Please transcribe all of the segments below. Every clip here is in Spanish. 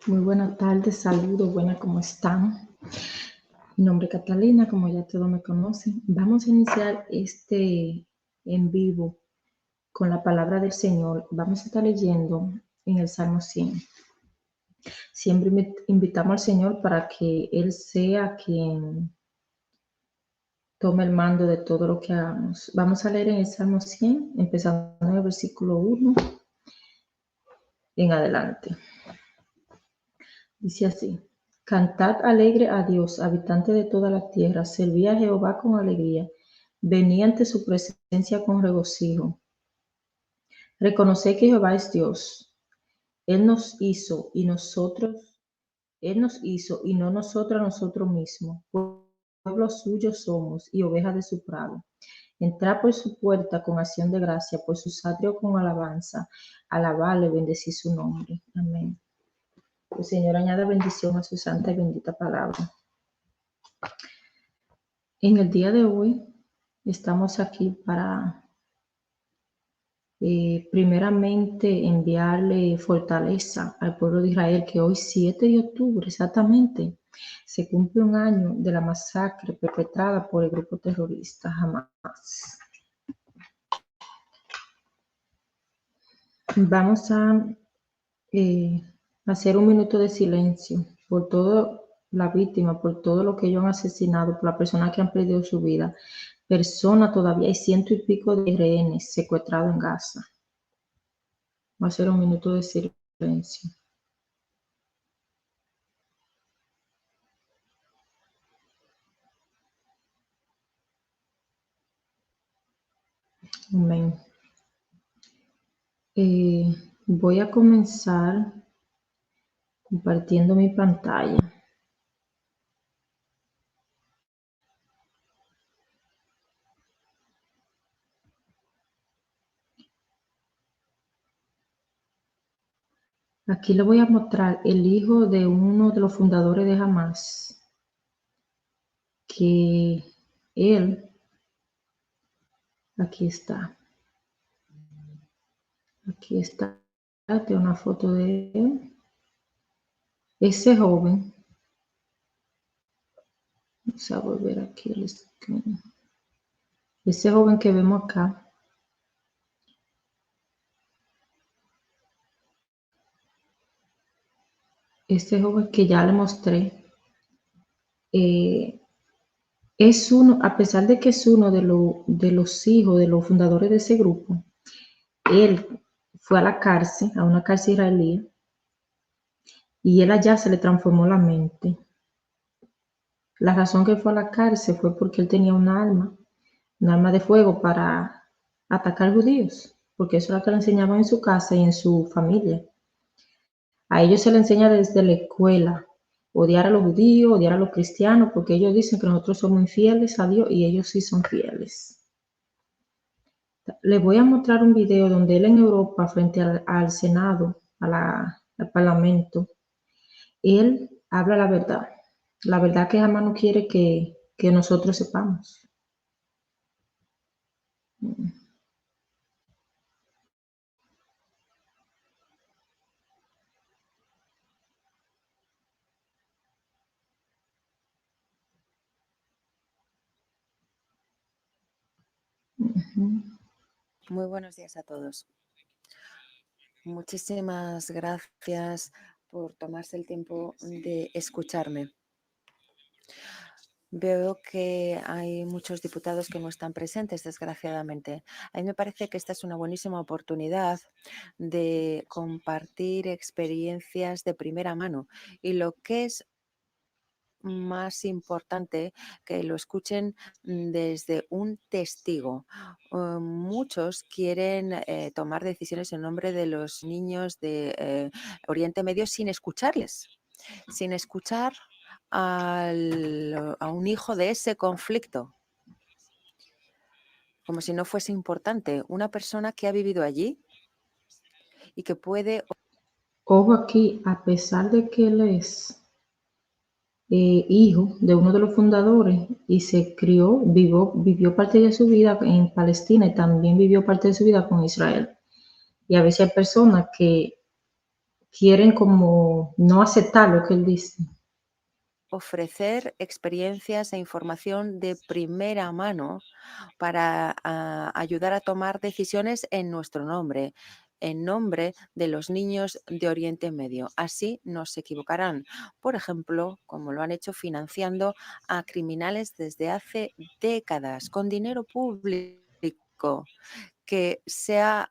Muy buenas tardes, saludos, buenas, ¿cómo están? Mi nombre es Catalina, como ya todos me conocen. Vamos a iniciar este en vivo con la palabra del Señor. Vamos a estar leyendo en el Salmo 100. Siempre invitamos al Señor para que Él sea quien tome el mando de todo lo que hagamos. Vamos a leer en el Salmo 100, empezando en el versículo 1 en adelante. Dice así: Cantad alegre a Dios, habitante de toda la tierra, servid a Jehová con alegría, venid ante su presencia con regocijo. Reconoced que Jehová es Dios. Él nos hizo y no nosotros a nosotros mismos. Pueblo suyo somos y ovejas de su prado. Entrad por su puerta con acción de gracia, por sus atrios con alabanza. Alabadle, bendecid su nombre. Amén. El Señor añada bendición a su santa y bendita palabra. En el día de hoy estamos aquí para primeramente enviarle fortaleza al pueblo de Israel, que hoy 7 de octubre exactamente se cumple un año de la masacre perpetrada por el grupo terrorista Hamas. Vamos a hacer un minuto de silencio por toda la víctima, por todo lo que ellos han asesinado, por las personas que han perdido su vida. Personas todavía, hay 100 y pico de rehenes secuestrados en Gaza. Va a ser un minuto de silencio. Amén. Voy a comenzar compartiendo mi pantalla. Aquí le voy a mostrar el hijo de uno de los fundadores de Hamas, que él, aquí está de una foto de él. Ese joven, vamos a volver aquí al screen. Ese joven que vemos acá, ese joven que ya le mostré, es uno, a pesar de que es uno de los hijos de los fundadores de ese grupo, él fue a la cárcel, a una cárcel israelí, y él allá se le transformó la mente. La razón que fue a la cárcel fue porque él tenía un arma de fuego para atacar judíos, porque eso es lo que le enseñaban en su casa y en su familia. A ellos se les enseña desde la escuela odiar a los judíos, odiar a los cristianos, porque ellos dicen que nosotros somos infieles a Dios y ellos sí son fieles. Les voy a mostrar un video donde él en Europa, frente al Senado, al Parlamento, él habla la verdad que jamás no quiere que nosotros sepamos. Muy buenos días a todos. Muchísimas gracias por tomarse el tiempo de escucharme. Veo que hay muchos diputados que no están presentes, desgraciadamente. A mí me parece que esta es una buenísima oportunidad de compartir experiencias de primera mano y lo que es más importante, que lo escuchen desde un testigo. Muchos quieren tomar decisiones en nombre de los niños de Oriente Medio sin escucharles, sin escuchar a un hijo de ese conflicto, como si no fuese importante. Una persona que ha vivido allí y que puede... Ojo aquí, a pesar de que él es hijo de uno de los fundadores y se crió, vivió parte de su vida en Palestina y también vivió parte de su vida con Israel. Y a veces hay personas que quieren como no aceptar lo que él dice. Ofrecer experiencias e información de primera mano para ayudar a tomar decisiones en nuestro nombre, en nombre de los niños de Oriente Medio. Así no se equivocarán. Por ejemplo, como lo han hecho financiando a criminales desde hace décadas con dinero público que se ha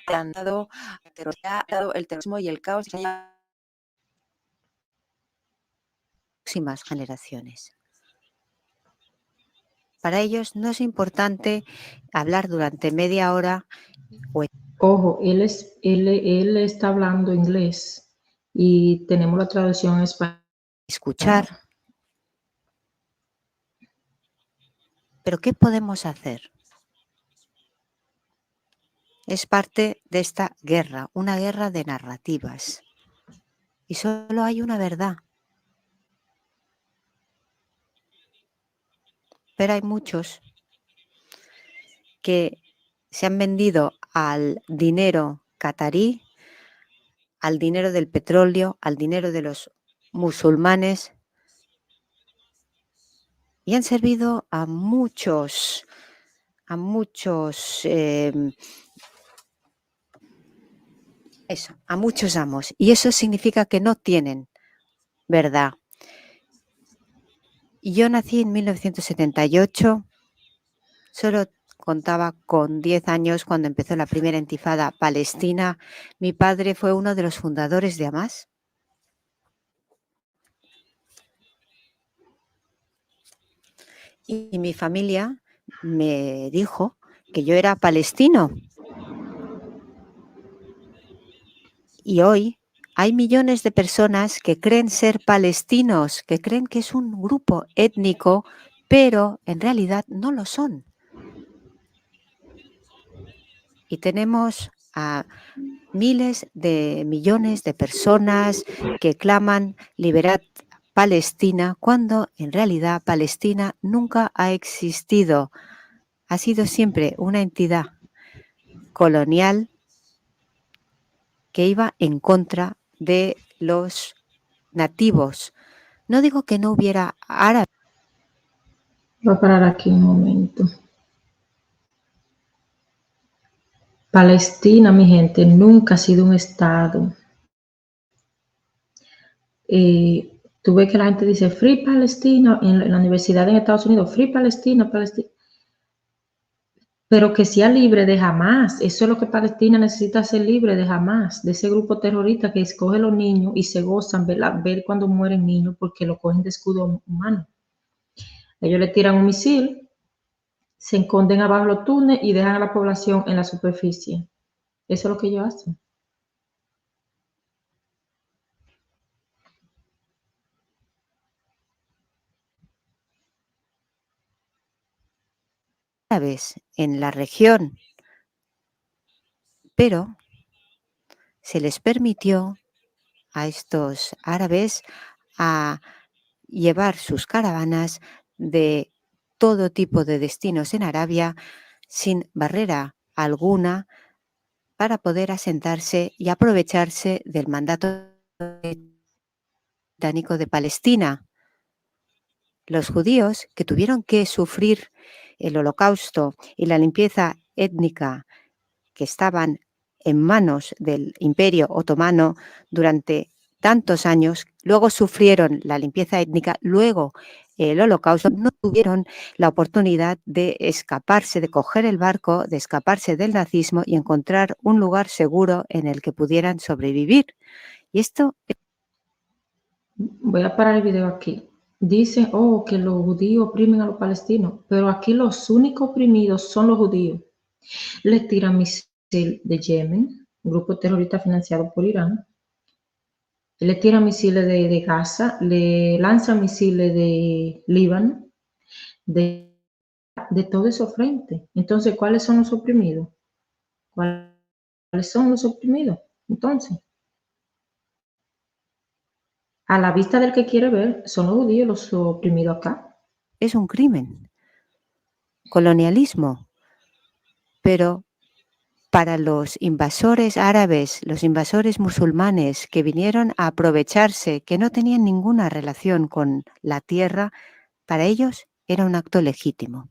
plantado el terrorismo y el caos en las próximas generaciones. Para ellos no es importante hablar durante media hora o Ojo, él está hablando inglés y tenemos la traducción en español. escuchar. Pero ¿qué podemos hacer? Es parte de esta guerra, una guerra de narrativas. Y solo hay una verdad. Pero hay muchos que se han vendido al dinero catarí, al dinero del petróleo, al dinero de los musulmanes y han servido a muchos amos. Y eso significa que no tienen verdad. Y yo nací en 1978, solo contaba con 10 años cuando empezó la primera intifada palestina. Mi padre fue uno de los fundadores de Hamas. Y mi familia me dijo que yo era palestino. Y hoy hay millones de personas que creen ser palestinos, que creen que es un grupo étnico, pero en realidad no lo son. Y tenemos a miles de millones de personas que claman libertad Palestina, cuando en realidad Palestina nunca ha existido. Ha sido siempre una entidad colonial que iba en contra de los nativos. No digo que no hubiera árabes. Voy a parar aquí un momento. Palestina, mi gente, nunca ha sido un estado. Tú ves que la gente dice Free Palestina en la universidad en Estados Unidos, Free Palestina, Palestina. Pero que sea libre de Hamas. Eso es lo que Palestina necesita, ser libre de Hamas, de ese grupo terrorista que escoge a los niños y se gozan ver cuando mueren niños porque lo cogen de escudo humano. Ellos le tiran un misil, se esconden abajo los túneles y dejan a la población en la superficie. Eso es lo que ellos hacen. En la región, pero se les permitió a estos árabes a llevar sus caravanas de todo tipo de destinos en Arabia sin barrera alguna para poder asentarse y aprovecharse del mandato británico de Palestina. Los judíos que tuvieron que sufrir el holocausto y la limpieza étnica que estaban en manos del Imperio Otomano durante tantos años, luego sufrieron la limpieza étnica, luego el holocausto, no tuvieron la oportunidad de escaparse, de coger el barco, de escaparse del nazismo y encontrar un lugar seguro en el que pudieran sobrevivir. Y esto... Voy a parar el video aquí. Dicen, que los judíos oprimen a los palestinos, pero aquí los únicos oprimidos son los judíos. Les tiran misil de Yemen, un grupo terrorista financiado por Irán. Él le tira misiles de Gaza, le lanza misiles de Líbano, de, de todo esos frentes. Entonces, ¿cuáles son los oprimidos? ¿Cuáles son los oprimidos? Entonces, a la vista del que quiere ver, son los judíos los oprimidos acá. Es un crimen. Colonialismo. Pero para los invasores árabes, los invasores musulmanes que vinieron a aprovecharse, que no tenían ninguna relación con la tierra, para ellos era un acto legítimo.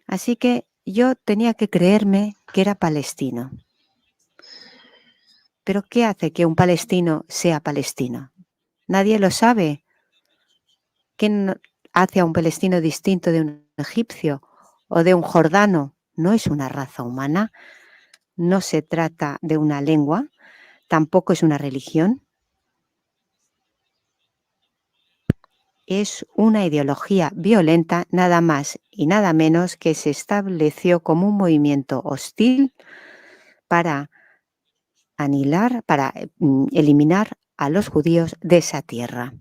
Así que yo tenía que creerme que era palestino. ¿Pero qué hace que un palestino sea palestino? Nadie lo sabe. ¿Qué hace a un palestino distinto de un egipcio o de un jordano? No es una raza humana, no se trata de una lengua, tampoco es una religión. Es una ideología violenta, nada más y nada menos, que se estableció como un movimiento hostil para anihilar, para eliminar a los judíos de esa tierra.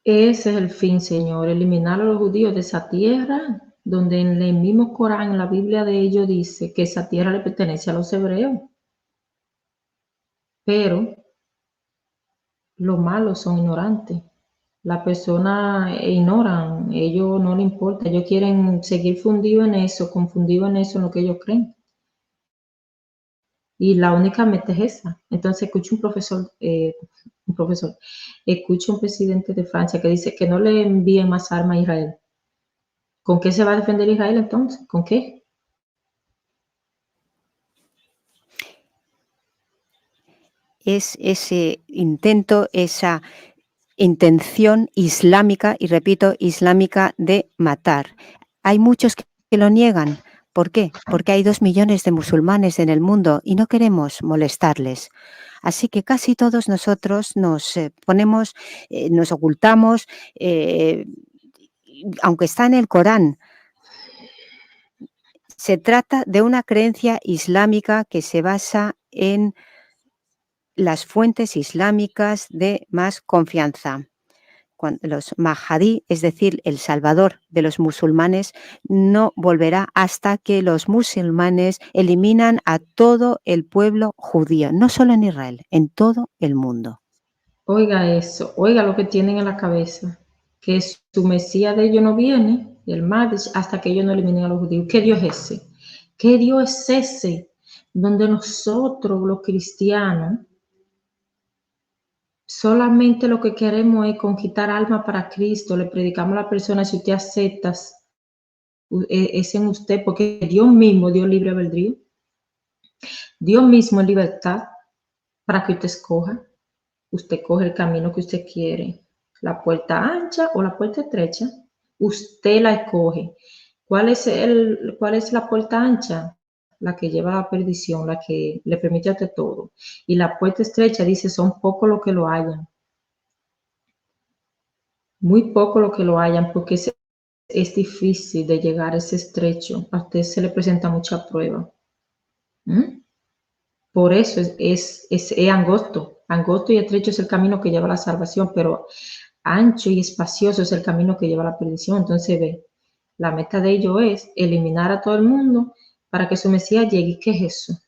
Ese es el fin, Señor, eliminar a los judíos de esa tierra, donde en el mismo Corán, en la Biblia de ellos, dice que esa tierra le pertenece a los hebreos. Pero los malos son ignorantes. Las personas ignoran, ellos no les importa, ellos quieren seguir fundidos en eso, confundidos en eso, en lo que ellos creen. Y la única meta es esa. Entonces escucho escucho un presidente de Francia que dice que no le envíen más armas a Israel. ¿Con qué se va a defender Israel entonces? ¿Con qué? Es ese intento, esa intención islámica, y repito, islámica, de matar. Hay muchos que lo niegan. ¿Por qué? Porque hay 2 millones de musulmanes en el mundo y no queremos molestarles. Así que casi todos nosotros nos ponemos, nos ocultamos, aunque está en el Corán. Se trata de una creencia islámica que se basa en las fuentes islámicas de más confianza. Cuando los Mahdi, es decir, el salvador de los musulmanes, no volverá hasta que los musulmanes eliminan a todo el pueblo judío, no solo en Israel, en todo el mundo. Oiga eso, oiga lo que tienen en la cabeza, que su Mesías de ellos no viene, el Mahdi, hasta que ellos no eliminen a los judíos. ¿Qué Dios es ese? ¿Qué Dios es ese? Donde nosotros, los cristianos, solamente lo que queremos es conquistar alma para Cristo, le predicamos a la persona, si usted acepta, es en usted, porque Dios mismo dio libre albedrío, Dios mismo es libertad para que usted escoja. Usted coge el camino que usted quiere, la puerta ancha o la puerta estrecha, usted la escoge. ¿Cuál es la puerta ancha? La que lleva a la perdición, la que le permite a usted todo. Y la puerta estrecha dice, son pocos los que lo hallan. Muy pocos los que lo hallan, porque es difícil de llegar a ese estrecho. A usted se le presenta mucha prueba. ¿Mm? Por eso es angosto. Angosto y estrecho es el camino que lleva a la salvación, pero ancho y espacioso es el camino que lleva a la perdición. Entonces, ve, la meta de ello es eliminar a todo el mundo para que su Mesías llegue. ¿Qué es eso?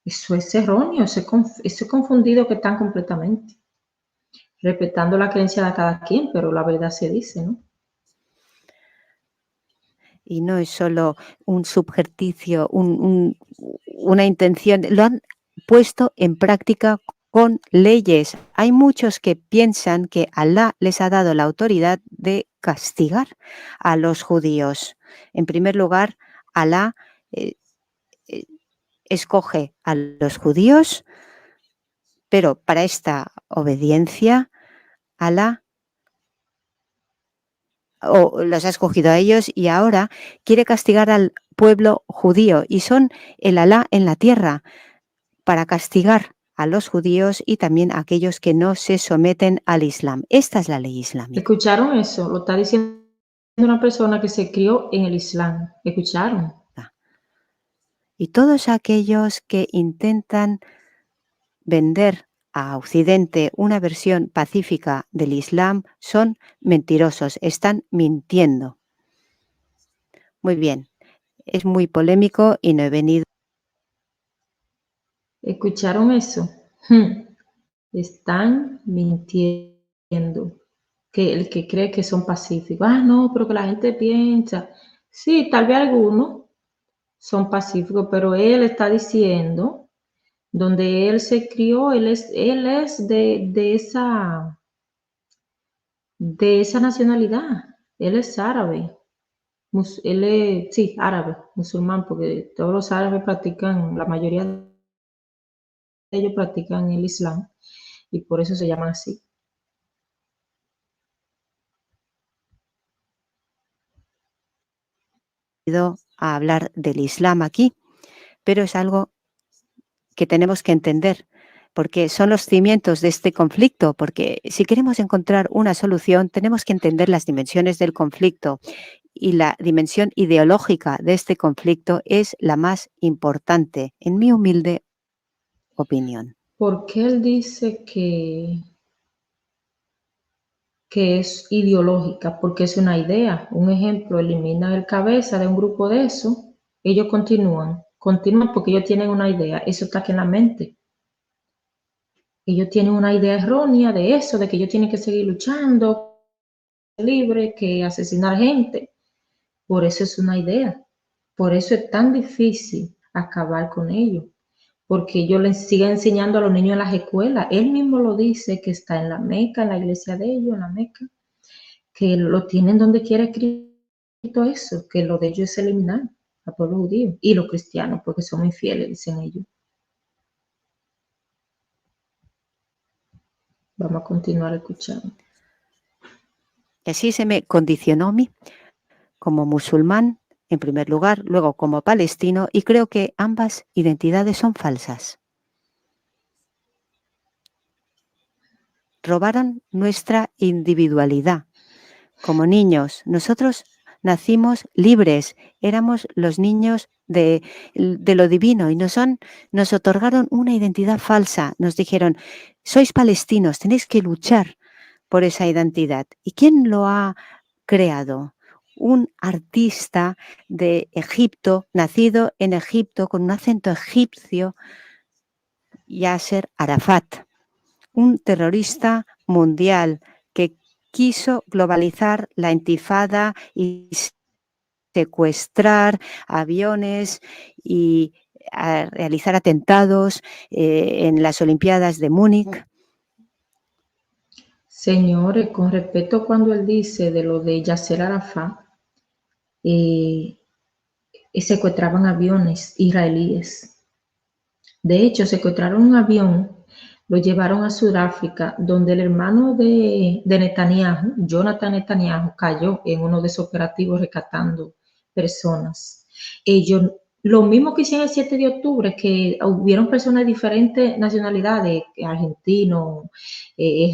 Eso es erróneo, eso es confundido que están completamente. Respetando la creencia de cada quien, pero la verdad se dice, ¿no? Y no es solo un subjerticio, una intención, lo han puesto en práctica con leyes. Hay muchos que piensan que Alá les ha dado la autoridad de castigar a los judíos. En primer lugar, Alá eh, eh, escoge a los judíos, pero para esta obediencia, Alá o los ha escogido a ellos y ahora quiere castigar al pueblo judío, y son el Alá en la tierra para castigar a los judíos y también a aquellos que no se someten al Islam. Esta es la ley islámica. ¿Escucharon eso? Lo está diciendo una persona que se crió en el Islam. ¿Escucharon? Y todos aquellos que intentan vender a Occidente una versión pacífica del Islam son mentirosos, están mintiendo. Muy bien, es muy polémico y no he venido. ¿Escucharon eso? Están mintiendo. Que el que cree que son pacíficos. Ah, no, pero que la gente piensa. Sí, tal vez algunos son pacíficos, pero él está diciendo, donde él se crió, él es de esa nacionalidad. Él es árabe. Él es, sí, árabe, musulmán, porque todos los árabes practican, la mayoría de ellos practican el Islam y por eso se llaman así. A hablar del Islam aquí, pero es algo que tenemos que entender, porque son los cimientos de este conflicto, porque si queremos encontrar una solución, tenemos que entender las dimensiones del conflicto y la dimensión ideológica de este conflicto es la más importante, en mi humilde opinión. ¿Por qué él dice que es ideológica? Porque es una idea. Un ejemplo, eliminan el cabeza de un grupo de eso, ellos continúan porque ellos tienen una idea, eso está aquí en la mente. Ellos tienen una idea errónea de eso, de que ellos tienen que seguir luchando, libre, que asesinar gente. Por eso es una idea. Por eso es tan difícil acabar con ellos. Porque ellos les siguen enseñando a los niños en las escuelas. Él mismo lo dice, que está en la Meca, en la iglesia de ellos, en la Meca, que lo tienen donde quiera escrito eso, que lo de ellos es eliminar al pueblo judío y los cristianos, porque son infieles, dicen ellos. Vamos a continuar escuchando. Y así se me condicionó a mí como musulmán, en primer lugar, luego como palestino, y creo que ambas identidades son falsas. Robaron nuestra individualidad. Como niños, nosotros nacimos libres, éramos los niños de lo divino y nos otorgaron una identidad falsa. Nos dijeron, sois palestinos, tenéis que luchar por esa identidad. ¿Y quién lo ha creado? Un artista de Egipto, nacido en Egipto, con un acento egipcio, Yasser Arafat, un terrorista mundial que quiso globalizar la intifada y secuestrar aviones y a realizar atentados en las Olimpiadas de Múnich. Señores, con respecto cuando él dice de lo de Yasser Arafat, secuestraban aviones israelíes. De hecho, secuestraron un avión, lo llevaron a Sudáfrica, donde el hermano de Netanyahu, Jonathan Netanyahu, cayó en uno de esos operativos rescatando personas. Ellos, lo mismo que hicieron el 7 de octubre, que hubieron personas de diferentes nacionalidades, argentino,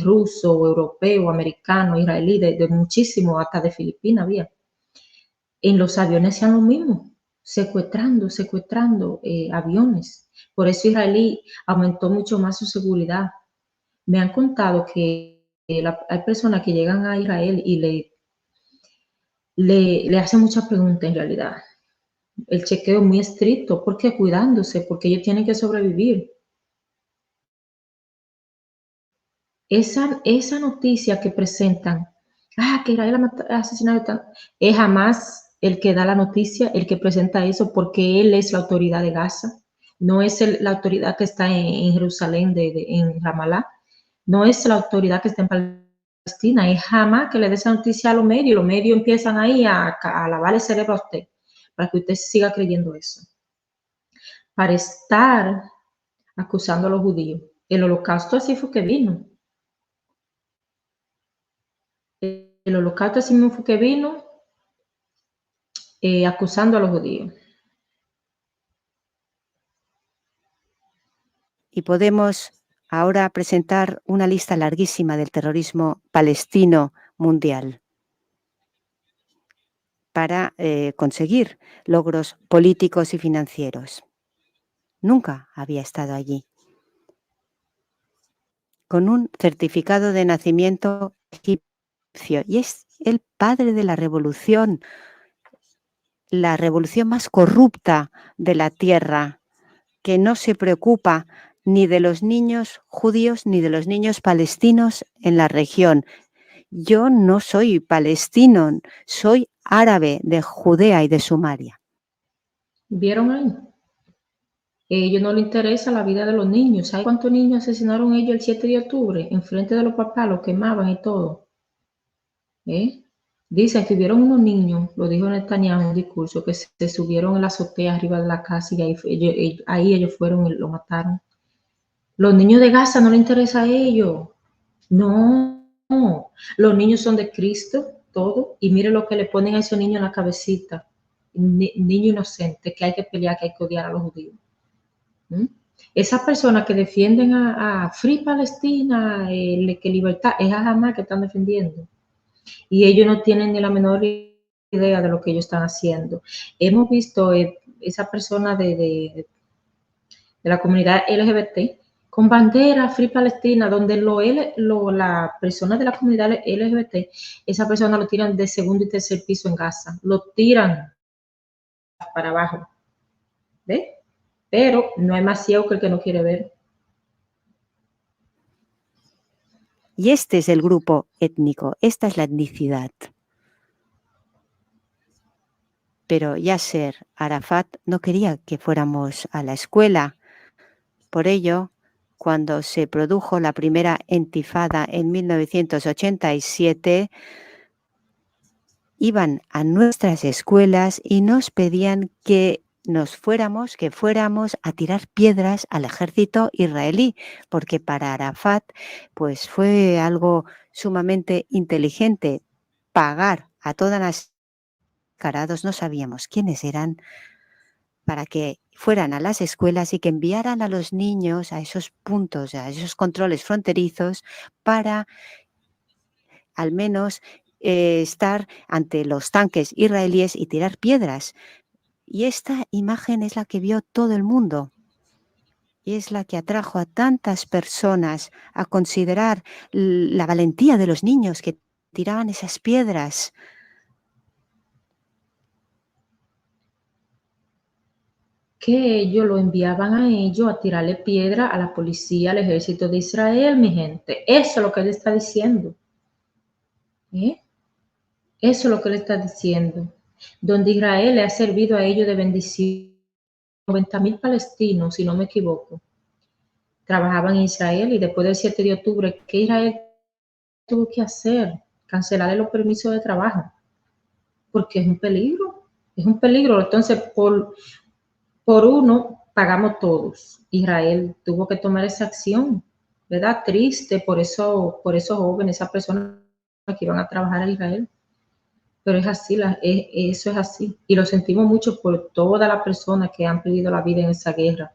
ruso, europeo, americano, israelí, de muchísimo, hasta de Filipinas había. En los aviones hacían lo mismo, secuestrando aviones. Por eso Israel aumentó mucho más su seguridad. Me han contado que hay personas que llegan a Israel y le hacen muchas preguntas en realidad. El chequeo es muy estricto, porque cuidándose, porque ellos tienen que sobrevivir. Esa noticia que presentan, que Israel ha asesinado, es jamás el que da la noticia, el que presenta eso, porque él es la autoridad de Gaza, no es la autoridad que está en Jerusalén, en Ramallah, no es la autoridad que está en Palestina, es jamás que le dé esa noticia a los medios empiezan ahí a lavar el cerebro a usted, para que usted siga creyendo eso, para estar acusando a los judíos. El holocausto así fue que vino. El holocausto así mismo fue que vino acusando a los judíos. Y podemos ahora presentar una lista larguísima del terrorismo palestino mundial. para conseguir logros políticos y financieros. Nunca había estado allí. Con un certificado de nacimiento egipcio. Y es el padre de la revolución más corrupta de la tierra, que no se preocupa ni de los niños judíos ni de los niños palestinos en la región. Yo no soy palestino, soy árabe de Judea y de Samaria. ¿Vieron ahí? A ellos no les interesa la vida de los niños. ¿Saben cuántos niños asesinaron ellos el 7 de octubre? Enfrente de los papás, los quemaban y todo. Dicen que vieron unos niños, lo dijo Netanyahu en un discurso, que se subieron en la azotea arriba de la casa y ahí ellos fueron y lo mataron. Los niños de Gaza no les interesa a ellos. No, los niños son de Cristo, todo, y mire lo que le ponen a esos niños en la cabecita. Niño inocente, que hay que pelear, que hay que odiar a los judíos. Esas personas que defienden a Free Palestina, que libertad, es a Hamas que están defendiendo. Y ellos no tienen ni la menor idea de lo que ellos están haciendo. Hemos visto esa persona de la comunidad LGBT con bandera Free Palestina, donde la persona de la comunidad LGBT, esa persona lo tiran de segundo y tercer piso en Gaza, lo tiran para abajo, ¿ves? Pero no hay más ciego que el que no quiere ver. Y este es el grupo étnico, esta es la etnicidad. Pero Yasser Arafat no quería que fuéramos a la escuela. Por ello, cuando se produjo la primera intifada en 1987, iban a nuestras escuelas y nos pedían que fuéramos a tirar piedras al ejército israelí, porque para Arafat pues fue algo sumamente inteligente pagar a todas las carados, no sabíamos quiénes eran, para que fueran a las escuelas y que enviaran a los niños a esos puntos, a esos controles fronterizos, para al menos estar ante los tanques israelíes y tirar piedras. Y esta imagen es la que vio todo el mundo. Y es la que atrajo a tantas personas a considerar la valentía de los niños que tiraban esas piedras. Que ellos lo enviaban a ellos a tirarle piedra a la policía, al ejército de Israel, mi gente. Eso es lo que él está diciendo. Eso es lo que él está diciendo. Donde Israel le ha servido a ellos de bendición. 90,000 palestinos, si no me equivoco, trabajaban en Israel y después del 7 de octubre, ¿qué Israel tuvo que hacer? Cancelarle los permisos de trabajo. Porque es un peligro. Es un peligro. Entonces, por uno pagamos todos. Israel tuvo que tomar esa acción, ¿verdad? Triste por esos jóvenes, esas personas que iban a trabajar a Israel. Pero es así, eso es así. Y lo sentimos mucho por todas las personas que han perdido la vida en esa guerra.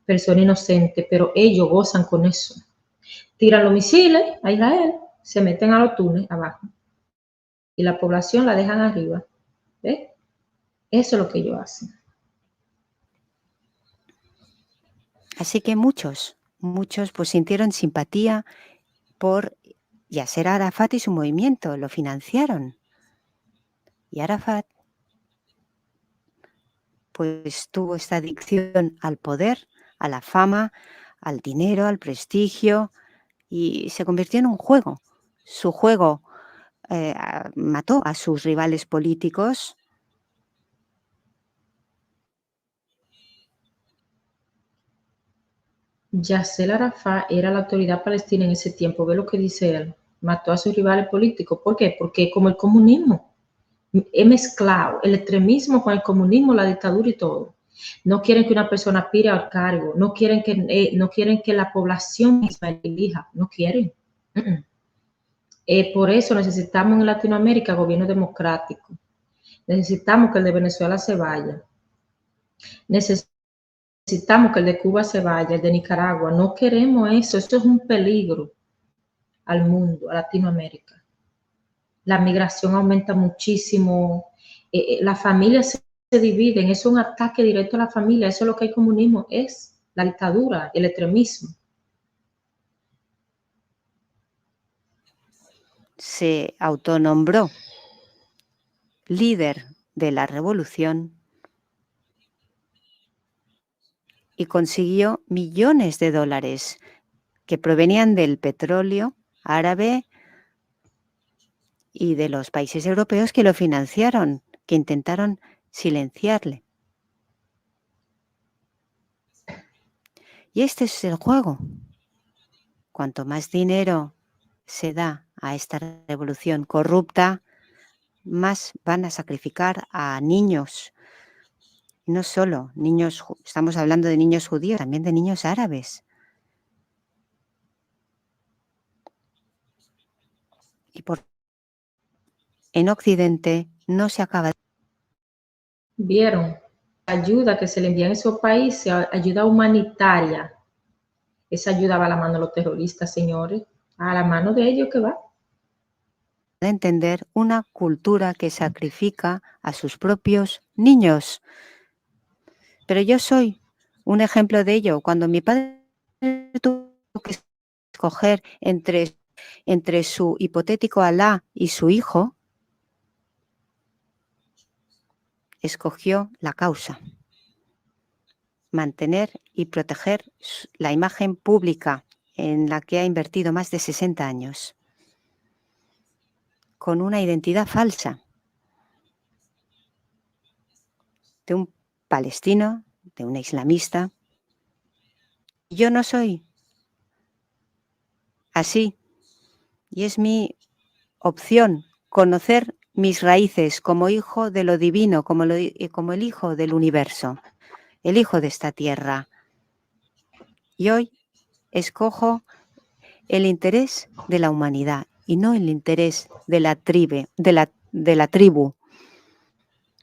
Personas inocentes, pero ellos gozan con eso. Tiran los misiles a Israel, se meten a los túneles abajo. Y la población la dejan arriba. ¿Ves? Eso es lo que ellos hacen. Así que muchos pues sintieron simpatía por Yasser Arafat y su movimiento, lo financiaron. Y Arafat pues tuvo esta adicción al poder, a la fama, al dinero, al prestigio, y se convirtió en un juego. Su juego mató a sus rivales políticos. Yasser Arafat era la autoridad palestina en ese tiempo. Ve lo que dice él. Mató a sus rivales políticos. ¿Por qué? Porque como el comunismo es mezclado, el extremismo con el comunismo, la dictadura y todo. No quieren que una persona aspire al cargo, no quieren que la población misma elija, no quieren. Por eso necesitamos en Latinoamérica gobierno democrático. Necesitamos que el de Venezuela se vaya. Necesitamos que el de Cuba se vaya, el de Nicaragua. No queremos eso. Esto es un peligro al mundo, a Latinoamérica. La migración aumenta muchísimo. la familia se dividen, es un ataque directo a la familia, eso es lo que el comunismo es, la dictadura, el extremismo. Se autonombró líder de la revolución y consiguió millones de dólares que provenían del petróleo árabe y de los países europeos que lo financiaron, que intentaron silenciarle. Y este es el juego. Cuanto más dinero se da a esta revolución corrupta, más van a sacrificar a niños. No solo niños, estamos hablando de niños judíos, también de niños árabes. Y en Occidente no se acaba. ¿Vieron? Ayuda que se le envía en esos países, ayuda humanitaria. Esa ayuda va a la mano de los terroristas, señores. A la mano de ellos que va. De entender una cultura que sacrifica a sus propios niños. Pero yo soy un ejemplo de ello. Cuando mi padre tuvo que escoger entre su hipotético Alá y su hijo, escogió la causa. Mantener y proteger la imagen pública en la que ha invertido más de 60 años, con una identidad falsa de un palestino, de un islamista. Yo no soy así, y es mi opción conocer mis raíces como hijo de lo divino, como el hijo del universo, el hijo de esta tierra. Y hoy escojo el interés de la humanidad y no el interés de la tribu.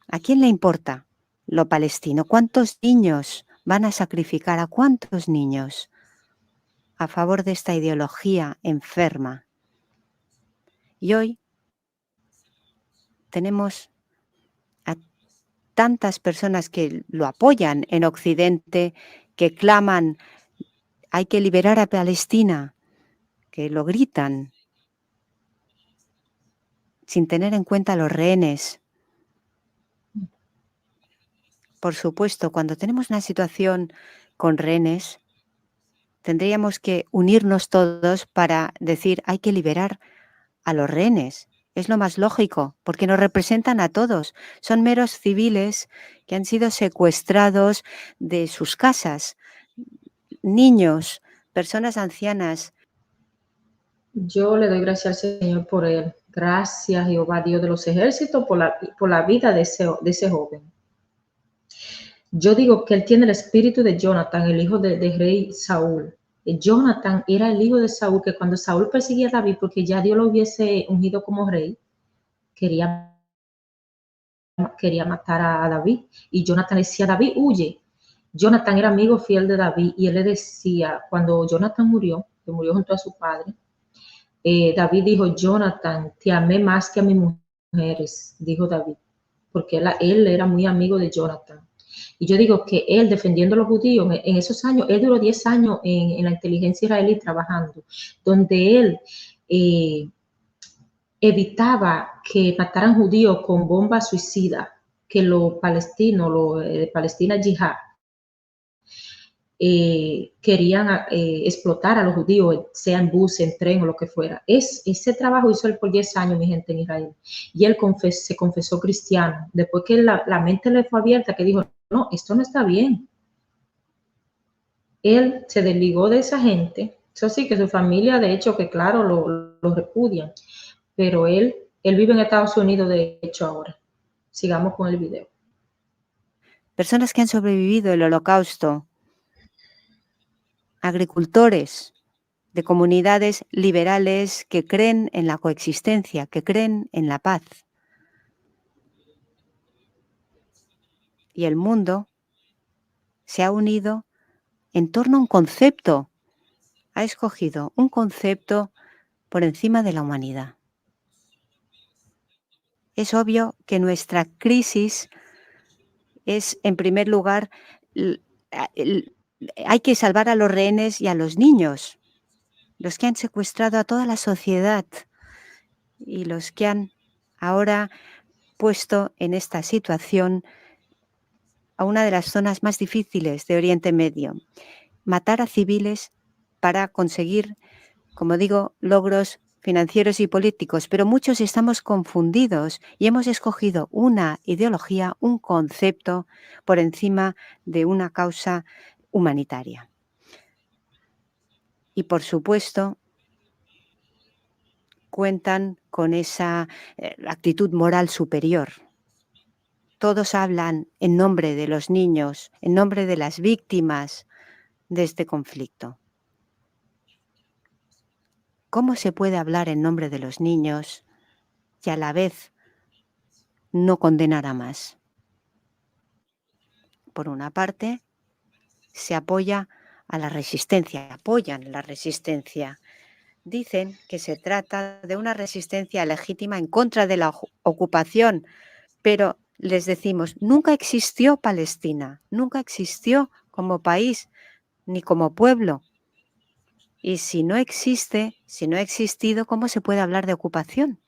¿A quién le importa lo palestino? ¿Cuántos niños van a sacrificar? ¿A cuántos niños a favor de esta ideología enferma? Y hoy tenemos a tantas personas que lo apoyan en Occidente, que claman, hay que liberar a Palestina, que lo gritan, sin tener en cuenta a los rehenes. Por supuesto, cuando tenemos una situación con rehenes, tendríamos que unirnos todos para decir, hay que liberar a los rehenes. Es lo más lógico, porque nos representan a todos. Son meros civiles que han sido secuestrados de sus casas, niños, personas ancianas. Yo le doy gracias al Señor por él. Gracias, Jehová, Dios de los ejércitos, por la vida de ese joven. Yo digo que él tiene el espíritu de Jonathan, el hijo del rey Saúl. Jonathan era el hijo de Saúl, que cuando Saúl perseguía a David, porque ya Dios lo hubiese ungido como rey, quería matar a David. Y Jonathan le decía a David, huye. Jonathan era amigo fiel de David y él le decía, cuando Jonathan murió, que murió junto a su padre, David dijo, Jonathan, te amé más que a mis mujeres, dijo David, porque él era muy amigo de Jonathan. Y yo digo que él, defendiendo a los judíos, en esos años, él duró 10 años en la inteligencia israelí trabajando, donde él evitaba que mataran judíos con bombas suicidas, que los palestinos, Palestina Yihad, querían explotar a los judíos, sea en bus, en tren o lo que fuera. Ese trabajo hizo él por 10 años, mi gente, en Israel. Y él se confesó cristiano. Después que la mente le fue abierta, que dijo, no, esto no está bien. Él se desligó de esa gente. Eso sí, que su familia, de hecho, que claro, lo repudian. Pero él vive en Estados Unidos, de hecho, ahora. Sigamos con el video. Personas que han sobrevivido el Holocausto, agricultores de comunidades liberales que creen en la coexistencia, que creen en la paz. Y el mundo se ha unido en torno a un concepto, ha escogido un concepto por encima de la humanidad. es obvio que nuestra crisis es, en primer lugar, hay que salvar a los rehenes y a los niños, los que han secuestrado a toda la sociedad y los que han ahora puesto en esta situación a una de las zonas más difíciles de Oriente Medio. Matar a civiles para conseguir, como digo, logros financieros y políticos, pero muchos estamos confundidos y hemos escogido una ideología, un concepto por encima de una causa humanitaria. Y por supuesto, cuentan con esa actitud moral superior. Todos hablan en nombre de los niños, en nombre de las víctimas de este conflicto. ¿Cómo se puede hablar en nombre de los niños y a la vez no condenar a más? Por una parte, se apoya a la resistencia, apoyan la resistencia. Dicen que se trata de una resistencia legítima en contra de la ocupación, pero les decimos, nunca existió Palestina, nunca existió como país ni como pueblo. Y si no existe, si no ha existido, ¿cómo se puede hablar de ocupación?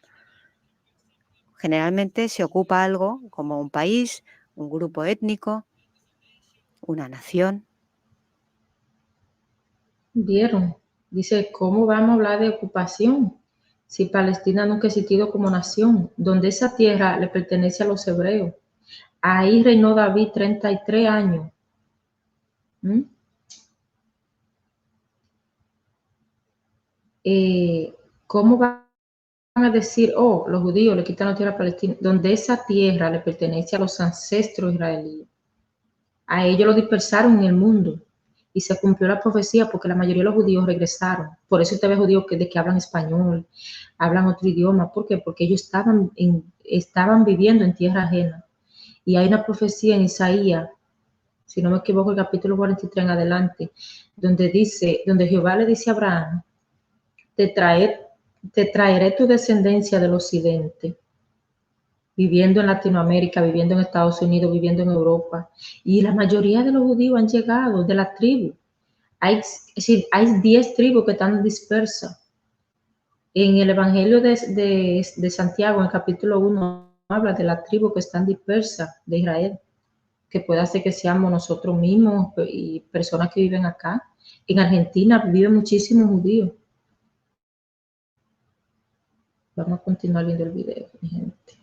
Generalmente se ocupa algo como un país, un grupo étnico, una nación. ¿Vieron? Dice, ¿cómo vamos a hablar de ocupación si Palestina nunca ha existido como nación? Donde esa tierra le pertenece a los hebreos. Ahí reinó David 33 años. ¿Mm? ¿Cómo van a decir, oh, los judíos le quitan la tierra a Palestina? Donde esa tierra le pertenece a los ancestros israelíes. A ellos lo dispersaron en el mundo y se cumplió la profecía porque la mayoría de los judíos regresaron. Por eso usted ve judíos que hablan español, hablan otro idioma. ¿Por qué? Porque ellos estaban viviendo en tierra ajena. Y hay una profecía en Isaías, si no me equivoco, el capítulo 43 en adelante, donde Jehová le dice a Abraham, te traeré tu descendencia del occidente, viviendo en Latinoamérica, viviendo en Estados Unidos, viviendo en Europa. Y la mayoría de los judíos han llegado de la tribu. Es decir, hay 10 tribus que están dispersas. En el Evangelio de Santiago, en el capítulo 1, habla de las tribus que están dispersas de Israel, que puede ser que seamos nosotros mismos y personas que viven acá. En Argentina viven muchísimos judíos. Vamos a continuar viendo el video, mi gente.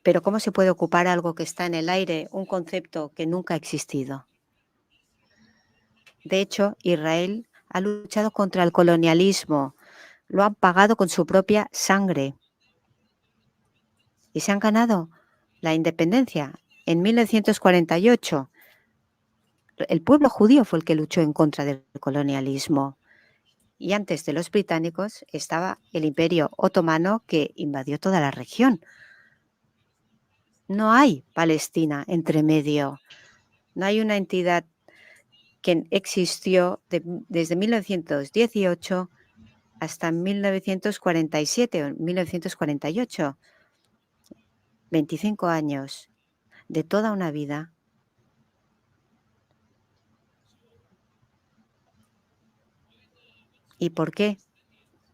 Pero ¿cómo se puede ocupar algo que está en el aire, un concepto que nunca ha existido? De hecho, Israel ha luchado contra el colonialismo, lo han pagado con su propia sangre y se han ganado la independencia en 1948. El pueblo judío fue el que luchó en contra del colonialismo. Y antes de los británicos estaba el Imperio Otomano que invadió toda la región. No hay Palestina entre medio. No hay una entidad que existió desde 1918 hasta 1947 o 1948. 25 años de toda una vida. ¿Y por qué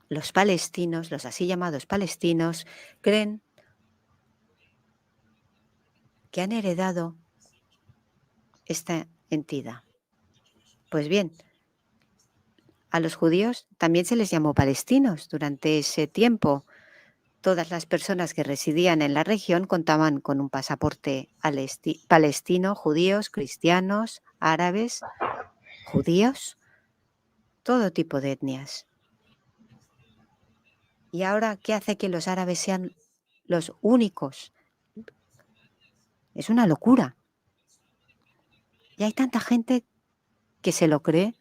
los palestinos, los así llamados palestinos, creen que han heredado esta entidad? Pues bien, a los judíos también se les llamó palestinos durante ese tiempo. Todas las personas que residían en la región contaban con un pasaporte palestino, judíos, cristianos, árabes, judíos, todo tipo de etnias. ¿Y ahora qué hace que los árabes sean los únicos? Es una locura. Y hay tanta gente que se lo cree,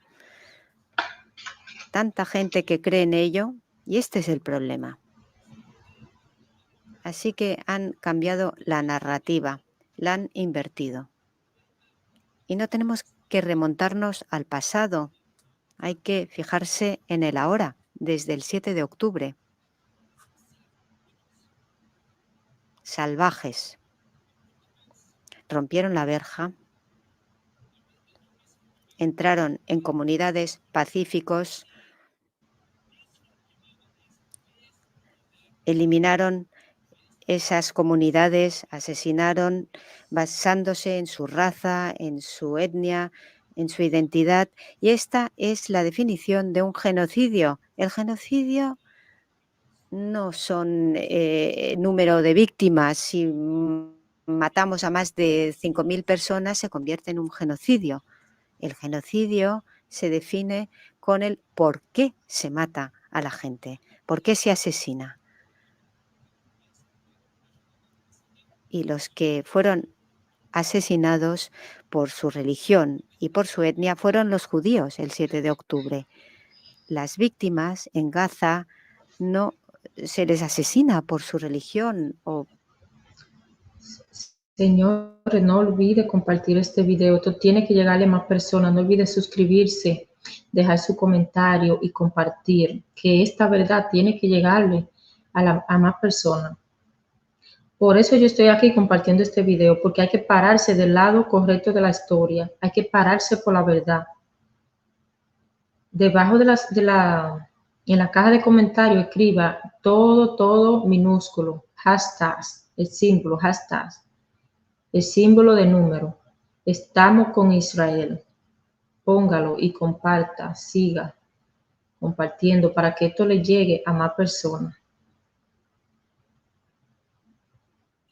tanta gente que cree en ello, y este es el problema. Así que han cambiado la narrativa, la han invertido. Y no tenemos que remontarnos al pasado, hay que fijarse en el ahora. desde el 7 de octubre. Salvajes. Rompieron la verja, entraron en comunidades pacíficos, eliminaron esas comunidades, asesinaron basándose en su raza, en su etnia, en su identidad. Y esta es la definición de un genocidio. El genocidio no son número de víctimas. Si matamos a más de 5.000 personas, se convierte en un genocidio. El genocidio se define con el por qué se mata a la gente, por qué se asesina. Y los que fueron asesinados por su religión y por su etnia fueron los judíos el 7 de octubre. Las víctimas en Gaza no se les asesina por su religión o Señores, no olvide compartir este video. Esto tiene que llegarle a más personas. No olvide suscribirse, dejar su comentario y compartir. Que esta verdad tiene que llegarle a más personas. Por eso yo estoy aquí compartiendo este video, porque hay que pararse del lado correcto de la historia. Hay que pararse por la verdad. Debajo en la caja de comentarios escriba todo minúsculo. Hashtags, el símbolo, hashtags. El símbolo de número. Estamos con Israel. Póngalo y comparta, siga compartiendo para que esto le llegue a más personas.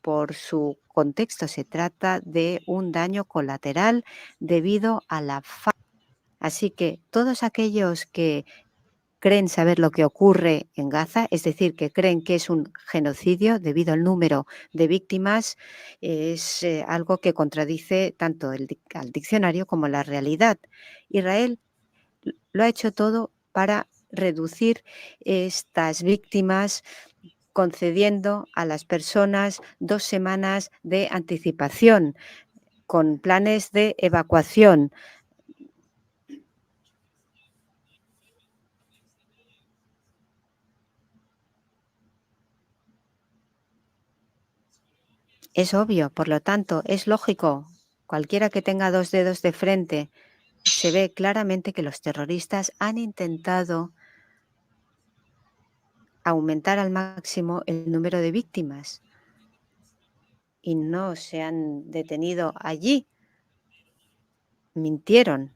por su contexto se trata de un daño colateral debido a la falta. Así que todos aquellos que creen saber lo que ocurre en Gaza, es decir, que creen que es un genocidio debido al número de víctimas, es algo que contradice tanto al diccionario como la realidad. Israel lo ha hecho todo para reducir estas víctimas, concediendo a las personas 2 semanas de anticipación, con planes de evacuación. Es obvio, por lo tanto, es lógico. Cualquiera que tenga 2 dedos de frente, se ve claramente que los terroristas han intentado aumentar al máximo el número de víctimas y no se han detenido allí. Mintieron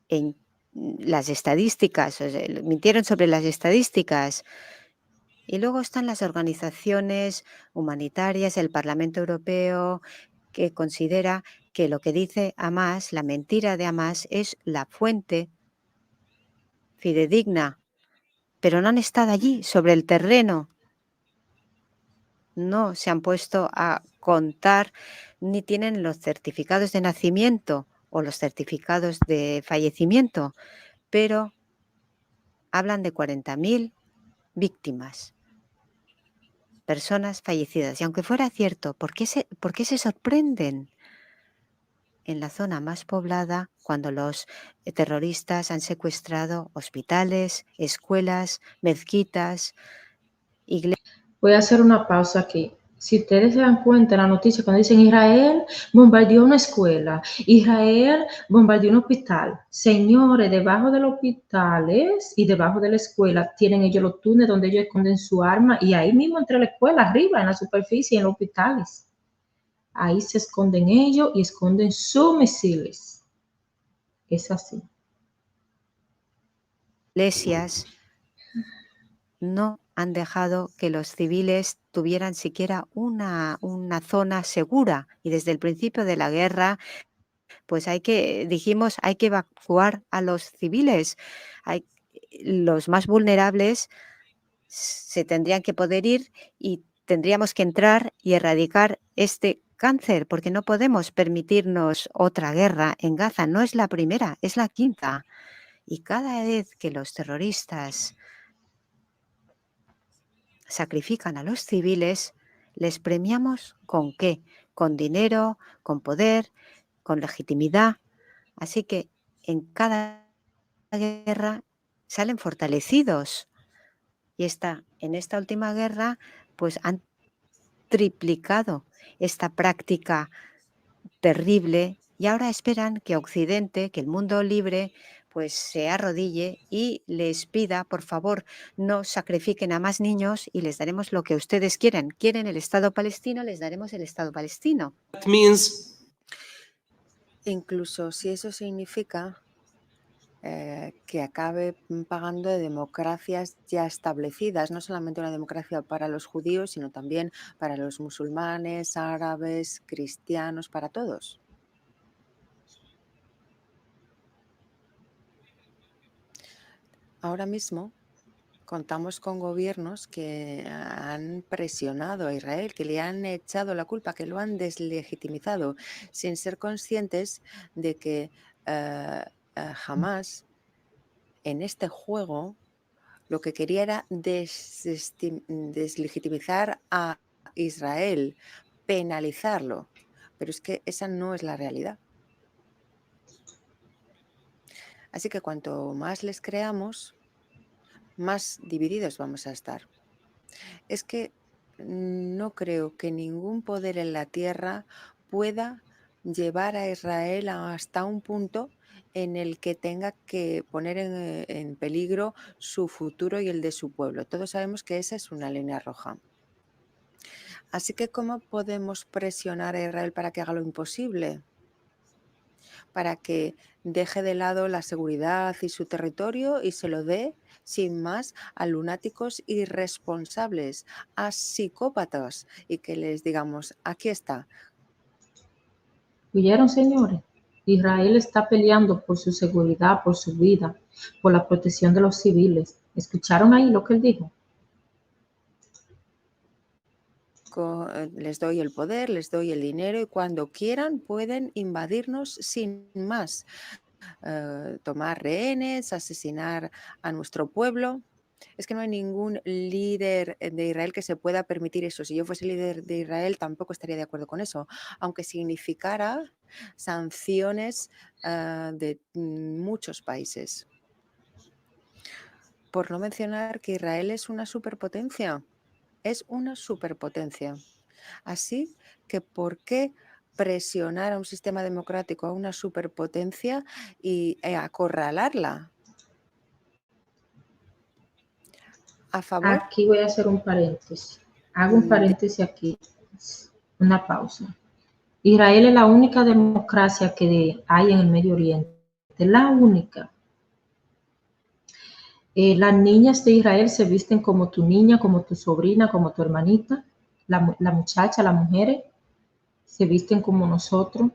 en las estadísticas, o sea, mintieron sobre las estadísticas. Y luego están las organizaciones humanitarias, el Parlamento Europeo, que considera que lo que dice Hamás, la mentira de Hamás, es la fuente fidedigna, pero no han estado allí, sobre el terreno. No se han puesto a contar, ni tienen los certificados de nacimiento o los certificados de fallecimiento, pero hablan de 40.000 víctimas, personas fallecidas. Y aunque fuera cierto, ¿por qué se sorprenden? En la zona más poblada, cuando los terroristas han secuestrado hospitales, escuelas, mezquitas, iglesias. Voy a hacer una pausa aquí. Si ustedes se dan cuenta en la noticia cuando dicen Israel bombardeó una escuela, Israel bombardeó un hospital. Señores, debajo de los hospitales y debajo de la escuela tienen ellos los túneles donde ellos esconden su arma y ahí mismo entre la escuela, arriba, en la superficie, en los hospitales. Ahí se esconden ellos y esconden sus misiles. Es así. Iglesias no han dejado que los civiles tuvieran siquiera una zona segura. Y desde el principio de la guerra, pues dijimos, hay que evacuar a los civiles. Los más vulnerables se tendrían que poder ir y tendríamos que entrar y erradicar este cáncer, porque no podemos permitirnos otra guerra en Gaza. No es la primera, es la quinta. Y cada vez que los terroristas sacrifican a los civiles, les premiamos ¿con qué? Con dinero, con poder, con legitimidad. Así que en cada guerra salen fortalecidos. Y en esta última guerra, pues han triplicado esta práctica terrible y ahora esperan que Occidente, que el mundo libre, pues se arrodille y les pida, por favor, no sacrifiquen a más niños y les daremos lo que ustedes quieran. ¿Quieren el Estado palestino? Les daremos el Estado palestino. That means Incluso si eso significa que acabe pagando de democracias ya establecidas, no solamente una democracia para los judíos, sino también para los musulmanes, árabes, cristianos, para todos. Ahora mismo contamos con gobiernos que han presionado a Israel, que le han echado la culpa, que lo han deslegitimizado, sin ser conscientes de que jamás en este juego lo que quería era deslegitimizar a Israel, penalizarlo. Pero es que esa no es la realidad. Así que cuanto más les creamos, más divididos vamos a estar. Es que no creo que ningún poder en la tierra pueda llevar a Israel hasta un punto en el que tenga que poner en peligro su futuro y el de su pueblo. Todos sabemos que esa es una línea roja. Así que, ¿cómo podemos presionar a Israel para que haga lo imposible? Para que deje de lado la seguridad y su territorio y se lo dé, sin más, a lunáticos irresponsables, a psicópatas, y que les digamos, aquí está. ¿Oyeron, señores? Israel está peleando por su seguridad, por su vida, por la protección de los civiles. ¿Escucharon ahí lo que él dijo? Les doy el poder, les doy el dinero y cuando quieran pueden invadirnos sin más. Tomar rehenes, asesinar a nuestro pueblo. Es que no hay ningún líder de Israel que se pueda permitir eso. Si yo fuese líder de Israel, tampoco estaría de acuerdo con eso, aunque significara sanciones de muchos países. Por no mencionar que Israel es una superpotencia. Es una superpotencia. Así que, ¿por qué presionar a un sistema democrático, a una superpotencia y acorralarla? A favor Aquí voy a hacer un paréntesis. Hago un de paréntesis aquí, una pausa. Israel es la única democracia que hay en el Medio Oriente, la única. Las niñas de Israel se visten como tu niña, como tu sobrina, como tu hermanita. La muchacha, las mujeres se visten como nosotros.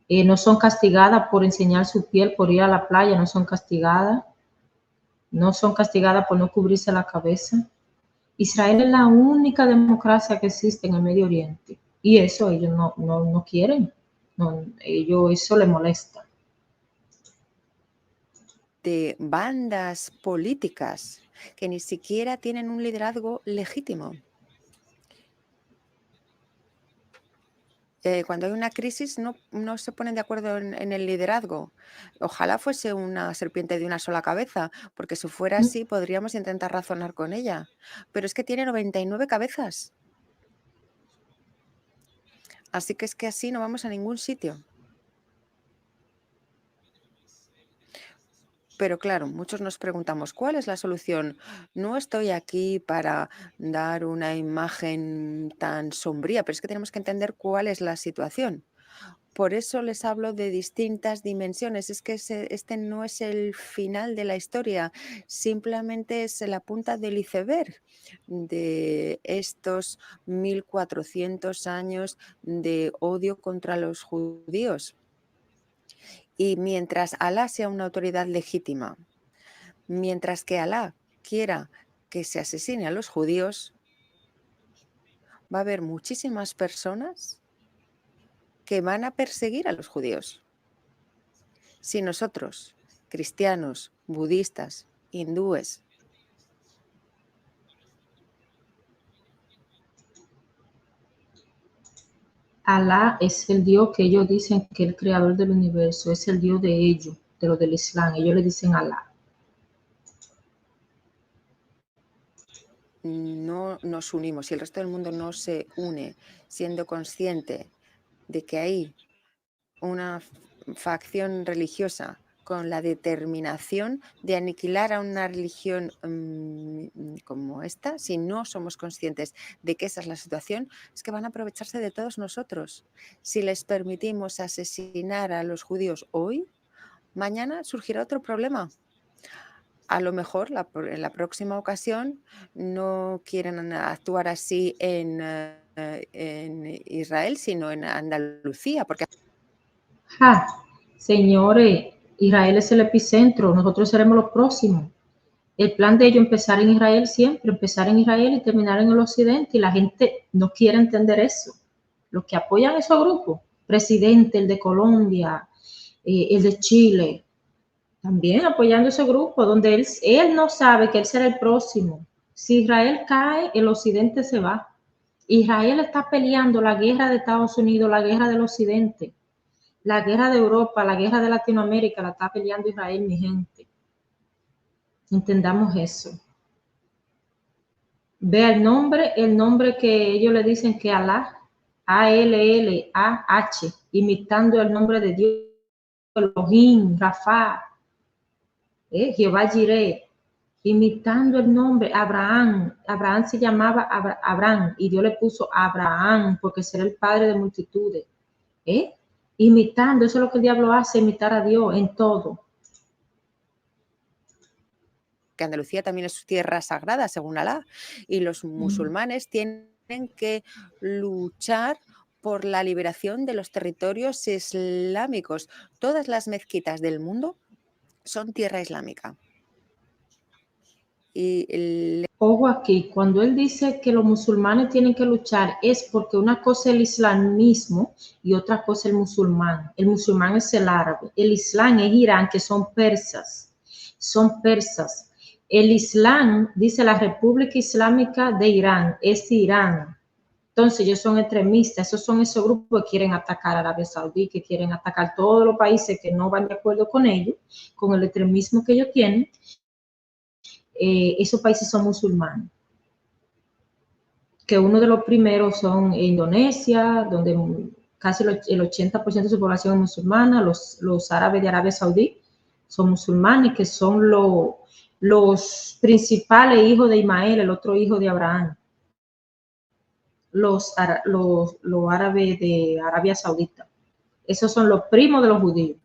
No son castigadas por enseñar su piel, por ir a la playa, no son castigadas. No son castigadas por no cubrirse la cabeza. Israel es la única democracia que existe en el Medio Oriente. Y eso ellos no quieren. No, ellos eso les molesta. de bandas políticas que ni siquiera tienen un liderazgo legítimo. Cuando hay una crisis no se ponen de acuerdo en el liderazgo. Ojalá fuese una serpiente de una sola cabeza, porque si fuera así podríamos intentar razonar con ella. Pero es que tiene 99 cabezas. Así que es que así no vamos a ningún sitio. Pero claro, muchos nos preguntamos, ¿cuál es la solución? No estoy aquí para dar una imagen tan sombría, pero es que tenemos que entender cuál es la situación. Por eso les hablo de distintas dimensiones. Es que este no es el final de la historia, simplemente es la punta del iceberg de estos 1400 años de odio contra los judíos. Y mientras Alá sea una autoridad legítima, mientras que Alá quiera que se asesine a los judíos, va a haber muchísimas personas que van a perseguir a los judíos. Si nosotros, cristianos, budistas, hindúes, Alá es el Dios que ellos dicen que es el creador del universo, es el Dios de ellos. de los del Islam. Ellos le dicen Alá. No nos unimos, si el resto del mundo no se une siendo consciente de que hay una facción religiosa con la determinación de aniquilar a una religión como esta, si no somos conscientes de que esa es la situación, es que van a aprovecharse de todos nosotros. Si les permitimos asesinar a los judíos hoy, mañana surgirá otro problema. A lo mejor en la próxima ocasión no quieren actuar así en Israel, sino en Andalucía, porque Señores, Israel es el epicentro, nosotros seremos los próximos. El plan de ellos empezar en Israel siempre, empezar en Israel y terminar en el occidente, y la gente no quiere entender eso. Los que apoyan esos grupos, presidente, el de Colombia, el de Chile, también apoyando ese grupo, donde él no sabe que él será el próximo. Si Israel cae, el occidente se va. Israel está peleando la guerra de Estados Unidos, la guerra del occidente, la guerra de Europa, la guerra de Latinoamérica, la está peleando Israel, mi gente. Entendamos eso. Vea el nombre que ellos le dicen que Alá, A-L-L-A-H, imitando el nombre de Dios, Elohim, Rafa, Jehová Jireh, imitando el nombre Abraham. Abraham se llamaba Abraham y Dios le puso Abraham porque será el padre de multitudes. Imitando, eso es lo que el diablo hace, imitar a Dios en todo. que Andalucía también es tierra sagrada, según Alá, y los musulmanes tienen que luchar por la liberación de los territorios islámicos. Todas las mezquitas del mundo son tierra islámica. Ojo aquí, cuando él dice que los musulmanes tienen que luchar es porque una cosa es el islamismo y otra cosa es el musulmán. El musulmán es el árabe, el islam es Irán, que son persas. El islam, dice la República Islámica de Irán, es Irán. Entonces ellos son extremistas, esos son esos grupos que quieren atacar a Arabia Saudí, que quieren atacar todos los países que no van de acuerdo con ellos, con el extremismo que ellos tienen. Esos países son musulmanes. Que uno de los primeros son Indonesia, donde casi el 80% de su población es musulmana. Los árabes de Arabia Saudí son musulmanes, que son los principales hijos de Ismael, el otro hijo de Abraham. Los árabes de Arabia Saudita. Esos son los primos de los judíos.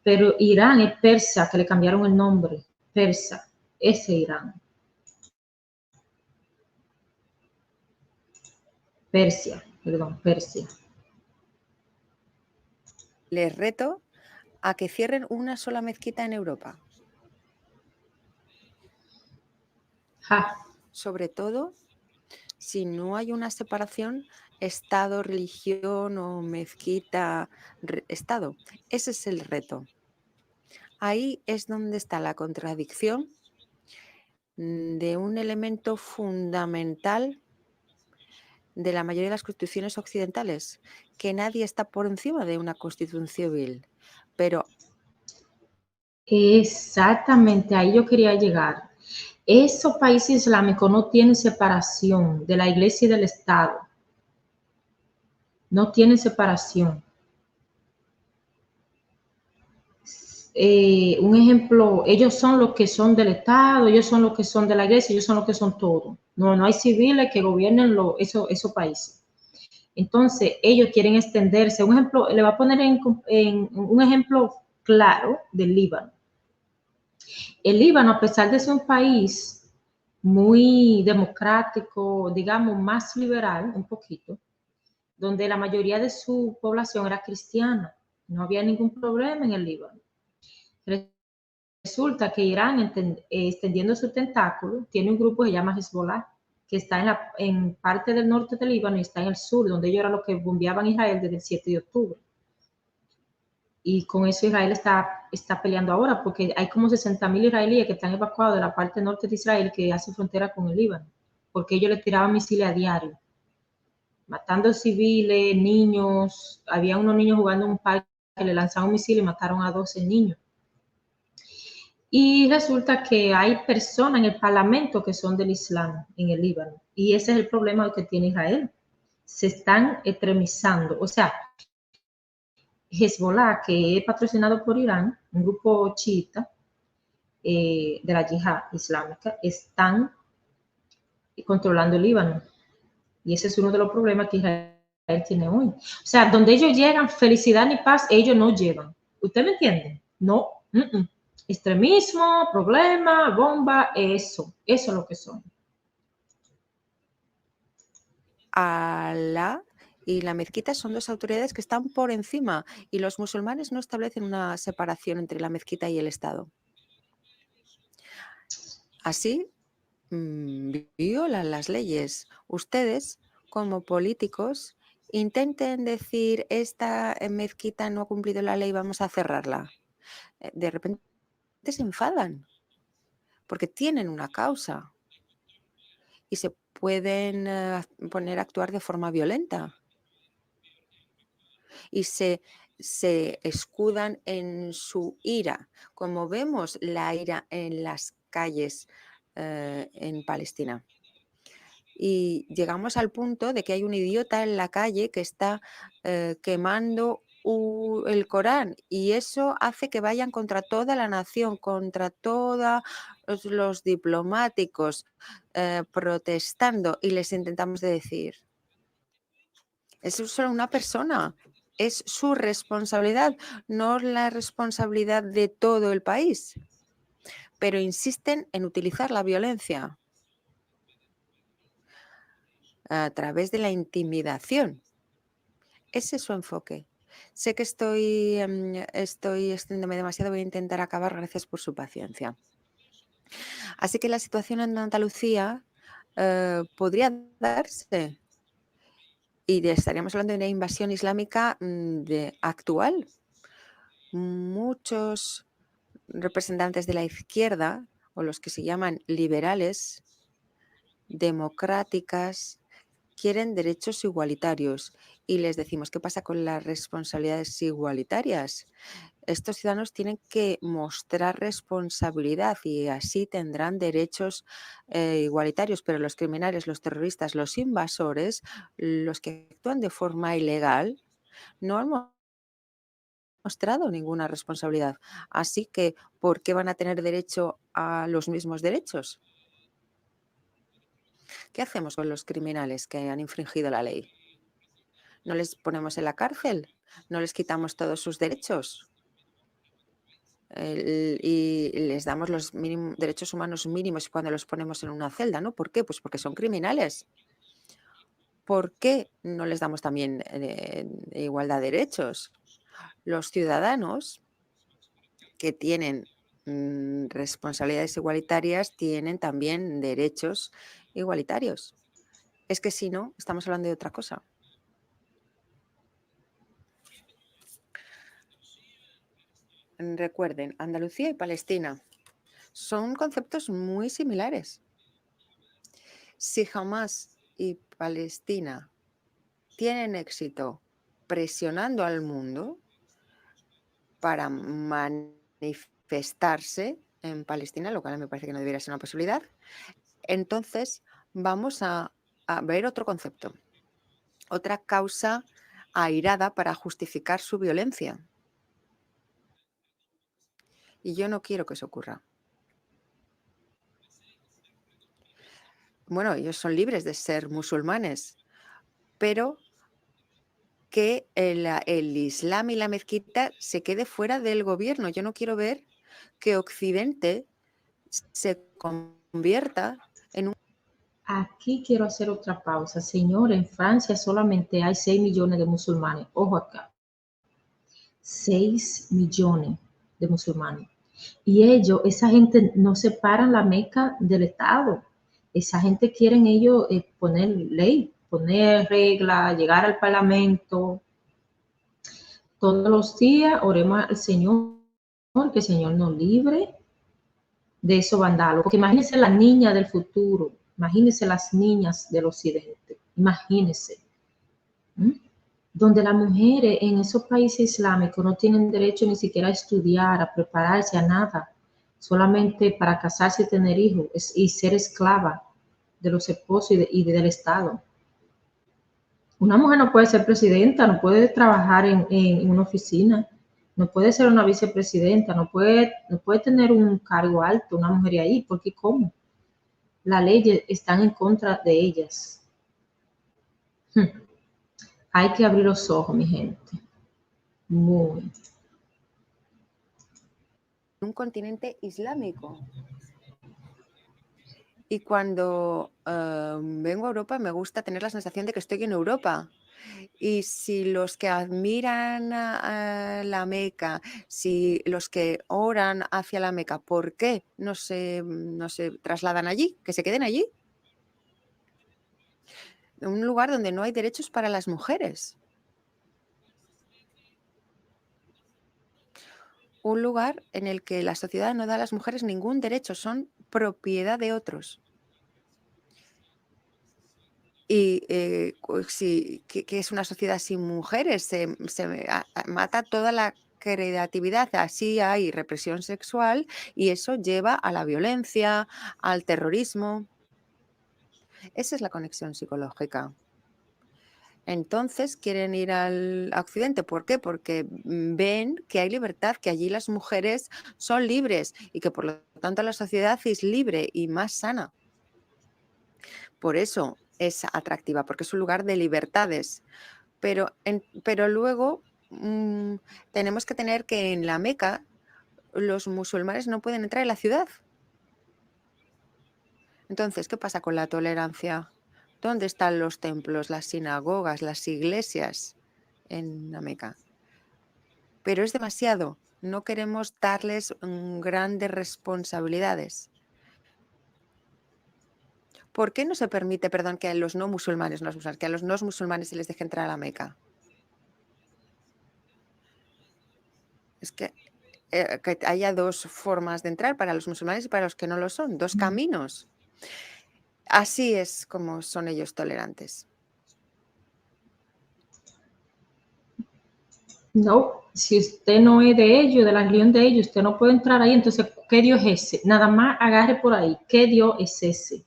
Pero Irán es persa, que le cambiaron el nombre. Persa, ese Irán. Persia. Les reto a que cierren una sola mezquita en Europa. Sobre todo, si no hay una separación Estado, religión o mezquita, Estado. Ese es el reto. Ahí es donde está la contradicción de un elemento fundamental de la mayoría de las constituciones occidentales, que nadie está por encima de una constitución civil, pero... Exactamente, ahí yo quería llegar. Esos países islámicos no tienen separación de la iglesia y del Estado. No tienen separación. Un ejemplo, ellos son los que son del Estado, ellos son los que son de la iglesia, ellos son los que son todo. No hay civiles que gobiernen esos países. Entonces, ellos quieren extenderse. Un ejemplo, le voy a poner en un ejemplo claro del Líbano. El Líbano, a pesar de ser un país muy democrático, digamos, más liberal, un poquito, donde la mayoría de su población era cristiana, no había ningún problema en el Líbano. Resulta que Irán, extendiendo su tentáculo, tiene un grupo que se llama Hezbollah, que está en parte del norte del Líbano y está en el sur, donde ellos eran los que bombeaban Israel desde el 7 de octubre. Y con eso Israel está peleando ahora, porque hay como 60,000 israelíes que están evacuados de la parte norte de Israel que hace frontera con el Líbano, porque ellos le tiraban misiles a diario, matando civiles, niños. Había unos niños jugando en un parque que le lanzaron un misil y mataron a 12 niños. Y resulta que hay personas en el parlamento que son del Islam en el Líbano. Y ese es el problema que tiene Israel. Se están extremizando. O sea, Hezbollah, que es patrocinado por Irán, un grupo chiita de la yihad islámica, están controlando el Líbano. Y ese es uno de los problemas que Israel tiene hoy. O sea, donde ellos llegan, felicidad ni paz, ellos no llevan. ¿Usted me entiende? No. Extremismo, problema, bomba, eso es lo que son. Alá y la mezquita son dos autoridades que están por encima y los musulmanes no establecen una separación entre la mezquita y el Estado. Así violan las leyes. Ustedes, como políticos, intenten decir esta mezquita no ha cumplido la ley, vamos a cerrarla. De repente se enfadan porque tienen una causa y se pueden poner a actuar de forma violenta y se escudan en su ira, como vemos la ira en las calles en Palestina. Y llegamos al punto de que hay un idiota en la calle que está quemando el Corán y eso hace que vayan contra toda la nación, contra todos los diplomáticos protestando y les intentamos decir, es solo una persona, es su responsabilidad, no la responsabilidad de todo el país, pero insisten en utilizar la violencia a través de la intimidación. Ese es su enfoque. Sé que estoy extendiéndome demasiado, voy a intentar acabar, gracias por su paciencia. Así que la situación en Andalucía podría darse y estaríamos hablando de una invasión islámica actual. Muchos representantes de la izquierda, o los que se llaman liberales, democráticas, quieren derechos igualitarios y les decimos, ¿qué pasa con las responsabilidades igualitarias? Estos ciudadanos tienen que mostrar responsabilidad y así tendrán derechos igualitarios, pero los criminales, los terroristas, los invasores, los que actúan de forma ilegal, no han mostrado ninguna responsabilidad. Así que, ¿por qué van a tener derecho a los mismos derechos? ¿Qué hacemos con los criminales que han infringido la ley? ¿No les ponemos en la cárcel? ¿No les quitamos todos sus derechos? Y les damos los derechos humanos mínimos cuando los ponemos en una celda, ¿no? ¿Por qué? Pues porque son criminales. ¿Por qué no les damos también igualdad de derechos? Los ciudadanos que tienen responsabilidades igualitarias tienen también derechos igualitarios. Es que si no, estamos hablando de otra cosa. Recuerden, Andalucía y Palestina son conceptos muy similares. Si Hamás y Palestina tienen éxito presionando al mundo para manifestarse en Palestina, lo cual me parece que no debería ser una posibilidad, entonces vamos a ver otro concepto, otra causa airada para justificar su violencia. Y yo no quiero que eso ocurra. Bueno, ellos son libres de ser musulmanes, pero que el Islam y la mezquita se quede fuera del gobierno. Yo no quiero ver que Occidente se convierta en un... Aquí quiero hacer otra pausa. Señor, en Francia solamente hay 6 millones de musulmanes. Ojo acá. 6 millones de musulmanes. Y ellos, esa gente no separan la Meca del Estado. Esa gente quieren ellos poner ley, poner reglas, llegar al parlamento. Todos los días oremos al Señor, que el Señor nos libre de esos vandalos. Porque imagínense la niña del futuro, imagínense las niñas del occidente, imagínense. donde las mujeres en esos países islámicos no tienen derecho ni siquiera a estudiar, a prepararse, a nada, solamente para casarse y tener hijos y ser esclava de los esposos del Estado. Una mujer no puede ser presidenta, no puede trabajar en una oficina, no puede ser una vicepresidenta, no puede tener un cargo alto, una mujer ahí, porque ¿cómo? Las leyes están en contra de ellas. Hay que abrir los ojos, mi gente. Muy. Un continente islámico. Y cuando vengo a Europa me gusta tener la sensación de que estoy en Europa. Y si los que admiran a la Meca, si los que oran hacia la Meca, ¿por qué no se trasladan allí? Que se queden allí. Un lugar donde no hay derechos para las mujeres. Un lugar en el que la sociedad no da a las mujeres ningún derecho, son propiedad de otros. Y que es una sociedad sin mujeres, se mata toda la creatividad, así hay represión sexual y eso lleva a la violencia, al terrorismo. Esa es la conexión psicológica. Entonces quieren ir a Occidente. ¿Por qué? Porque ven que hay libertad, que allí las mujeres son libres y que por lo tanto la sociedad es libre y más sana. Por eso es atractiva, porque es un lugar de libertades. Pero luego tenemos que tener que en la Meca los musulmanes no pueden entrar en la ciudad. Entonces, ¿qué pasa con la tolerancia? ¿Dónde están los templos, las sinagogas, las iglesias en la Meca? Pero es demasiado. No queremos darles grandes responsabilidades. ¿Por qué no se permite, perdón, que a los no musulmanes, que a los no musulmanes se les deje entrar a la Meca? Es que haya dos formas de entrar para los musulmanes y para los que no lo son, dos caminos. Así es como son ellos tolerantes. No, si usted no es de ellos, de la religión de ellos, usted no puede entrar ahí. Entonces, ¿qué Dios es ese? Nada más agarre por ahí. ¿Qué Dios es ese?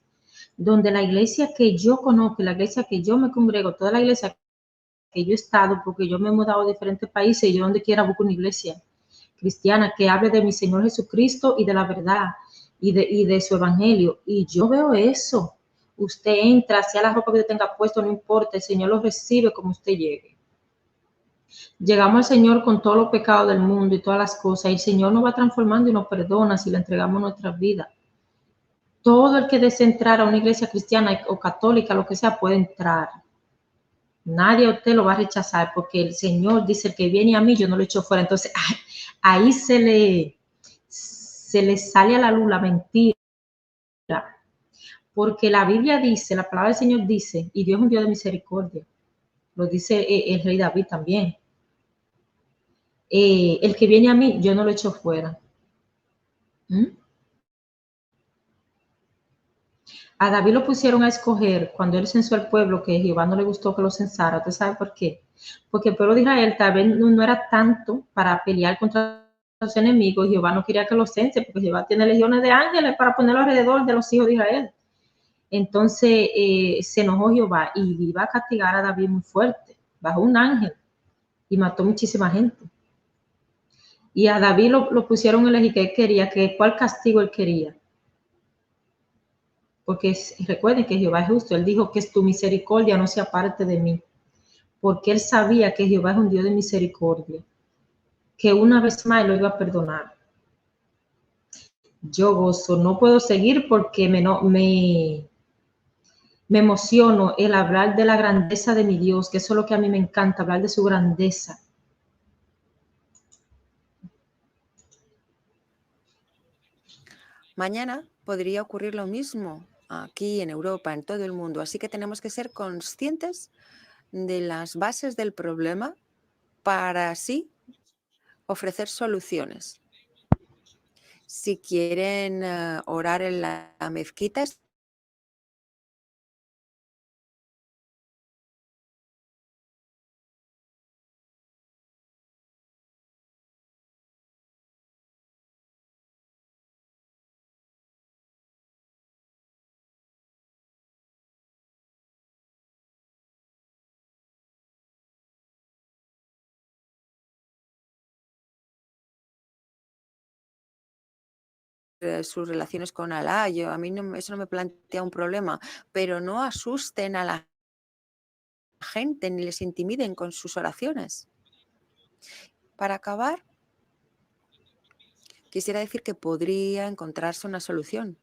Donde la iglesia que yo conozco, la iglesia que yo me congrego, toda la iglesia que yo he estado, porque yo me he mudado a diferentes países y yo donde quiera busco una iglesia cristiana que hable de mi Señor Jesucristo y de la verdad y de su evangelio. Y yo veo eso. Usted entra, sea la ropa que usted tenga puesto, no importa, el Señor lo recibe como usted llegue. Llegamos al Señor con todos los pecados del mundo y todas las cosas, y el Señor nos va transformando y nos perdona si le entregamos nuestras vidas. Todo el que desee entrar a una iglesia cristiana o católica, lo que sea, puede entrar. Nadie a usted lo va a rechazar porque el Señor dice, el que viene a mí, yo no lo echo fuera. Entonces, ahí se le sale a la luz la mentira. Porque la Biblia dice, la palabra del Señor dice, y Dios es un Dios de misericordia. Lo dice el rey David también. El que viene a mí, yo no lo echo fuera. ¿Mm? A David lo pusieron a escoger cuando él censó al pueblo, que Jehová no le gustó que lo censara. ¿Usted sabe por qué? Porque el pueblo de Israel tal vez no era tanto para pelear contra los enemigos. Jehová no quería que lo cense, porque Jehová tiene legiones de ángeles para ponerlo alrededor de los hijos de Israel. Entonces se enojó Jehová y iba a castigar a David muy fuerte, bajo un ángel, y mató muchísima gente. Y a David lo pusieron a elegir que él quería, que cuál castigo él quería. Porque recuerden que Jehová es justo. Él dijo que tu misericordia no se aparte de mí. Porque él sabía que Jehová es un Dios de misericordia. Que una vez más lo iba a perdonar. Yo gozo, no puedo seguir porque me emociono el hablar de la grandeza de mi Dios, que eso es lo que a mí me encanta, hablar de su grandeza. Mañana podría ocurrir lo mismo aquí en Europa, en todo el mundo. Así que tenemos que ser conscientes de las bases del problema para así ofrecer soluciones. Si quieren orar en la mezquita, sus relaciones con Alá. A mí eso no me plantea un problema, pero no asusten a la gente ni les intimiden con sus oraciones. Para acabar, quisiera decir que podría encontrarse una solución.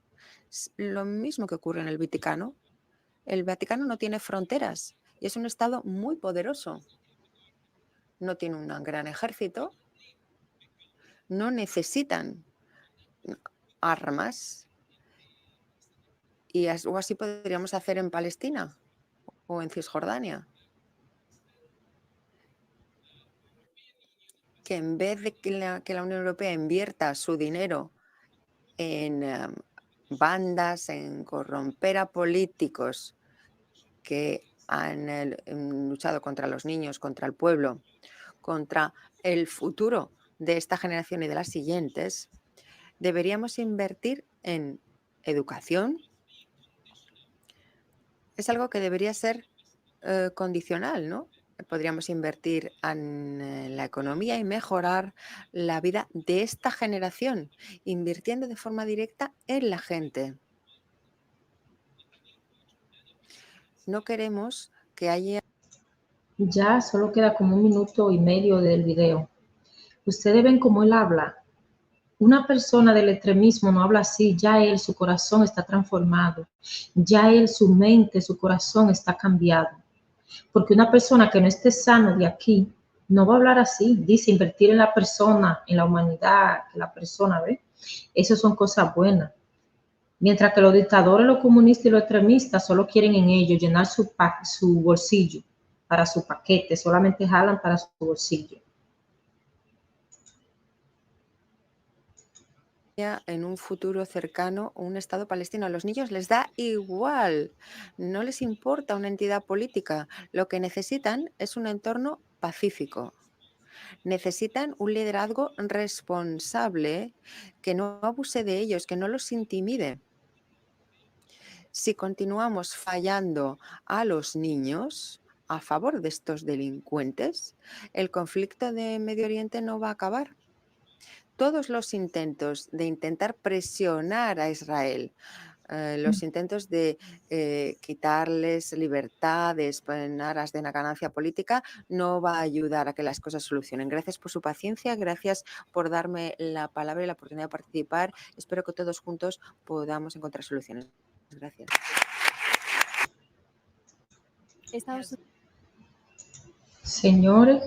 Lo mismo que ocurre en el Vaticano. El Vaticano no tiene fronteras y es un estado muy poderoso. No tiene un gran ejército, no necesitan armas y o así podríamos hacer en Palestina o en Cisjordania. Que en vez de que la Unión Europea invierta su dinero en bandas, en corromper a políticos que han luchado contra los niños, contra el pueblo, contra el futuro de esta generación y de las siguientes, deberíamos invertir en educación. Es algo que debería ser condicional, ¿no? Podríamos invertir en la economía y mejorar la vida de esta generación, invirtiendo de forma directa en la gente. No queremos que haya... Ya solo queda como 1 minuto y medio del video. Ustedes ven cómo él habla. Una persona del extremismo no habla así, ya él, su corazón está transformado, ya él, su mente, su corazón está cambiado. Porque una persona que no esté sano de aquí, no va a hablar así, dice invertir en la persona, en la humanidad, que la persona, ¿ve? Esas son cosas buenas. Mientras que los dictadores, los comunistas y los extremistas solo quieren en ellos llenar su bolsillo para su paquete, solamente jalan para su bolsillo. en un futuro cercano un Estado palestino. A los niños les da igual, no les importa una entidad política. Lo que necesitan es un entorno pacífico. Necesitan un liderazgo responsable que no abuse de ellos, que no los intimide. Si continuamos fallando a los niños a favor de estos delincuentes, el conflicto de Medio Oriente no va a acabar. Todos los intentos de intentar presionar a Israel, los intentos de quitarles libertades en aras de una ganancia política, no va a ayudar a que las cosas solucionen. Gracias por su paciencia, gracias por darme la palabra y la oportunidad de participar. Espero que todos juntos podamos encontrar soluciones. Gracias. Señores,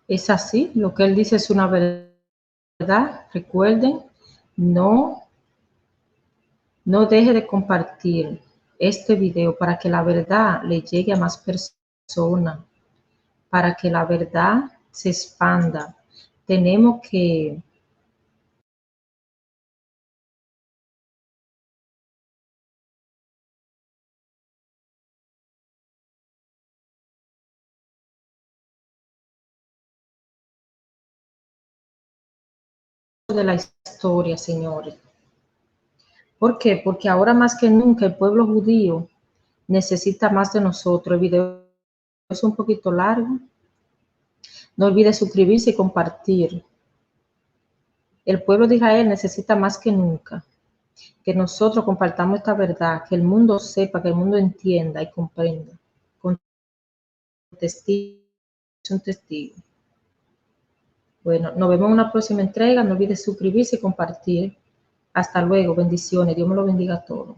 es así, lo que él dice es una verdad. Recuerden, no deje de compartir este video para que la verdad le llegue a más personas, para que la verdad se expanda. Tenemos que de la historia, señores. ¿Por qué? Porque ahora más que nunca el pueblo judío necesita más de nosotros. El video es un poquito largo. No olvide suscribirse y compartir. El pueblo de Israel necesita más que nunca que nosotros compartamos esta verdad, que el mundo sepa, que el mundo entienda y comprenda. Con testigos, un testigo. Bueno, nos vemos en una próxima entrega. No olvide suscribirse y compartir. Hasta luego. Bendiciones. Dios me lo bendiga a todos.